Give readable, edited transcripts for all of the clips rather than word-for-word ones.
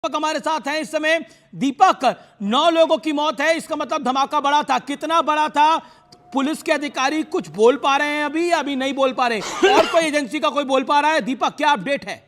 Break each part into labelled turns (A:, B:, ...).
A: दीपक हमारे साथ हैं इस समय। दीपक, 9 लोगों की मौत है, इसका मतलब धमाका बड़ा था। कितना बड़ा था? पुलिस के अधिकारी कुछ बोल पा रहे हैं अभी नहीं बोल पा रहे, और कोई एजेंसी का कोई बोल पा रहा है? दीपक, क्या अपडेट है?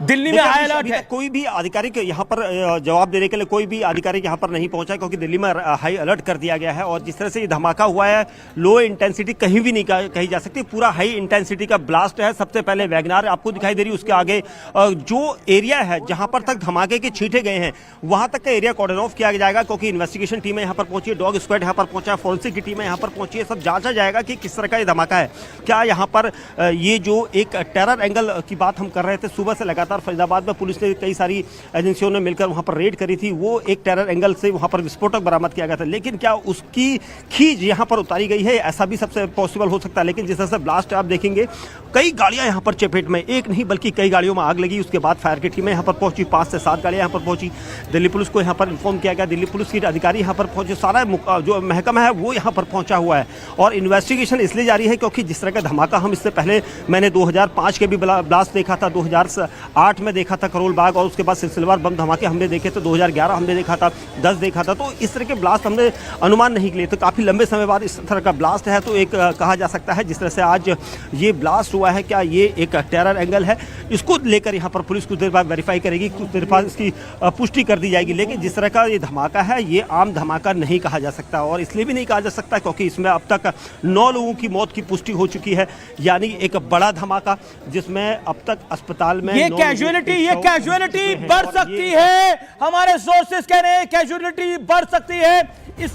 A: दिल्ली में हाई अलर्ट है।
B: कोई भी आधिकारिक यहाँ पर जवाब देने के लिए कोई भी आधिकारिक यहाँ पर नहीं पहुंचा, क्योंकि दिल्ली में हाई अलर्ट कर दिया गया है। और जिस तरह से ये धमाका हुआ है, लो इंटेंसिटी कहीं भी नहीं कही जा सकती, पूरा हाई इंटेंसिटी का ब्लास्ट है। सबसे पहले वैगनार आपको दिखाई दे रही है, उसके आगे जो एरिया है जहां पर तक धमाके के छींटे गए हैं वहां तक का एरिया कॉर्डन ऑफ किया जाएगा, क्योंकि इन्वेस्टिगेशन टीमें यहाँ पर पहुंची है, डॉग स्क्वाड यहाँ पर पहुंचा है, फोरेंसिक की टीमें यहाँ पर पहुंची है। सब जांचा जाएगा कि किस तरह का ये धमाका है। क्या यहाँ पर ये जो एक टेरर एंगल की बात हम कर रहे थे, सुबह से लगातार फरीदाबाद में पुलिस ने कई सारी एजेंसियों ने मिलकर वहां पर रेड करी थी, वो एक टेरर एंगल से वहां पर विस्फोटक बरामद किया गया था। लेकिन क्या उसकी खींच यहां पर उतारी गई है? ऐसा भी सबसे पॉसिबल हो सकता है। लेकिन जिस तरह से ब्लास्ट आप देखेंगे, कई गाड़ियां यहां पर चपेट में, एक नहीं बल्कि कई गाड़ियों में आग लगी। उसके बाद फायर की टीमें यहां पर पहुंची, 5 से 7 गाड़ियां यहां पर पहुंची। दिल्ली पुलिस को यहां पर इन्फॉर्म किया गया, दिल्ली पुलिस के अधिकारी यहां पर पहुंचे, सारा जो महकमा है वो यहां पर पहुंचा हुआ है। और इन्वेस्टिगेशन इसलिए जारी है क्योंकि जिस तरह का धमाका हम इससे पहले मैंने 2005 के भी ब्लास्ट देखा था, 2008 में देखा था करोल बाग, और उसके बाद सिलसिलेवार बम धमाके हमने देखे थे, 2011 हमने देखा था, 10 देखा था। तो इस तरह के ब्लास्ट हमने अनुमान नहीं लिए, तो काफ़ी लंबे समय बाद इस तरह का ब्लास्ट है। तो एक कहा जा सकता है जिस तरह से आज ये ब्लास्ट हुआ है, क्या ये एक टेरर एंगल है? इसको लेकर यहाँ पर पुलिस कुछ देर बाद वेरीफाई करेगी, कुछ देर बाद इसकी पुष्टि कर दी जाएगी। लेकिन जिस तरह का ये धमाका है, ये आम धमाका नहीं कहा जा सकता, और इसलिए भी नहीं कहा जा सकता क्योंकि इसमें अब तक 9 लोगों की मौत की पुष्टि हो चुकी है, यानी एक बड़ा धमाका जिसमें अब तक अस्पताल में
A: ये कैजुअलिटी बढ़ सकती है। हमारे सोर्सेस कह रहे हैं कैजुअलिटी बढ़ सकती है। इस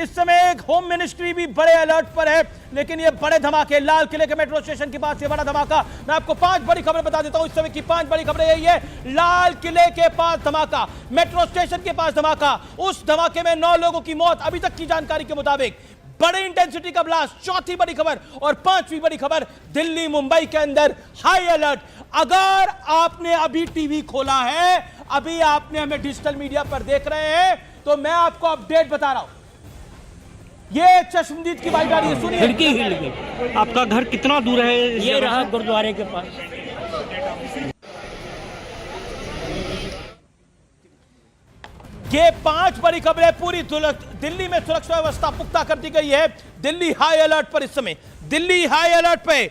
A: समय होम मिनिस्ट्री भी बड़े अलर्ट पर है। लेकिन ये बड़े धमाके, लाल किले के मेट्रो स्टेशन के पास ये बड़ा धमाका, मैं आपको 5 बड़ी खबरें बता देता हूं। इस समय की 5 बड़ी खबरें यही है। लाल किले के पास धमाका, मेट्रो स्टेशन के पास धमाका, उस धमाके में 9 लोगों की मौत अभी तक की जानकारी के मुताबिक। बड़े इंटेंसिटी का ब्लास्ट, चौथी बड़ी खबर। और 5वीं बड़ी खबर, दिल्ली मुंबई के अंदर हाई अलर्ट। अगर आपने अभी टीवी खोला है, अभी आपने हमें डिजिटल मीडिया पर देख रहे हैं, तो मैं आपको अपडेट बता रहा हूं। ये चश्मदीद की बाइक आ रही है, सुनिए।
C: खिड़की हिल गई। आपका घर कितना दूर है? ये रहा गुरुद्वारे के पास।
A: ये 5 बड़ी खबरें। पूरी दिल्ली में सुरक्षा व्यवस्था पुख्ता कर दी गई है। दिल्ली हाई अलर्ट पर इस समय, दिल्ली हाई अलर्ट पे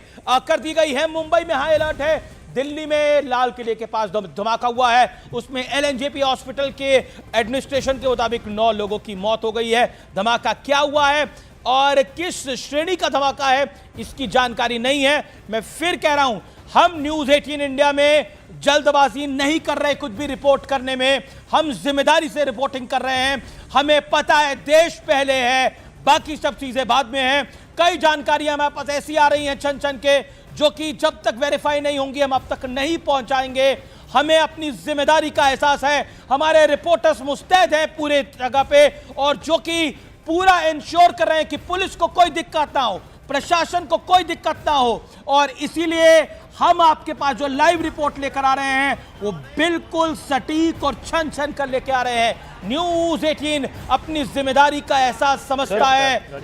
A: कर दी गई है। मुंबई में हाई अलर्ट है। दिल्ली में लाल किले के पास धमाका हुआ है, उसमें एलएनजेपी हॉस्पिटल के एडमिनिस्ट्रेशन के मुताबिक 9 लोगों की मौत हो गई है। धमाका क्या हुआ है और किस श्रेणी का धमाका है, इसकी जानकारी नहीं है। मैं फिर कह रहा हूं, हम न्यूज़ 18 इंडिया में जल्दबाजी नहीं कर रहे कुछ भी रिपोर्ट करने में। हम जिम्मेदारी से रिपोर्टिंग कर रहे हैं। हमें पता है देश पहले है, बाकी सब चीजें बाद में हैं। कई जानकारियां हमारे पास ऐसी आ रही हैं छन के, जो कि जब तक वेरीफाई नहीं होंगी हम अब तक नहीं पहुंचाएंगे। हमें अपनी जिम्मेदारी का एहसास है। हमारे रिपोर्टर्स मुस्तैद हैं पूरे जगह पे, और जो कि पूरा इंश्योर कर रहे हैं कि पुलिस को कोई दिक्कत ना हो, प्रशासन को कोई दिक्कत ना हो। और इसीलिए हम आपके पास जो लाइव रिपोर्ट लेकर आ रहे हैं, वो बिल्कुल सटीक और छन कर लेकर आ रहे हैं। न्यूज़ 18 अपनी जिम्मेदारी का एहसास समझता है।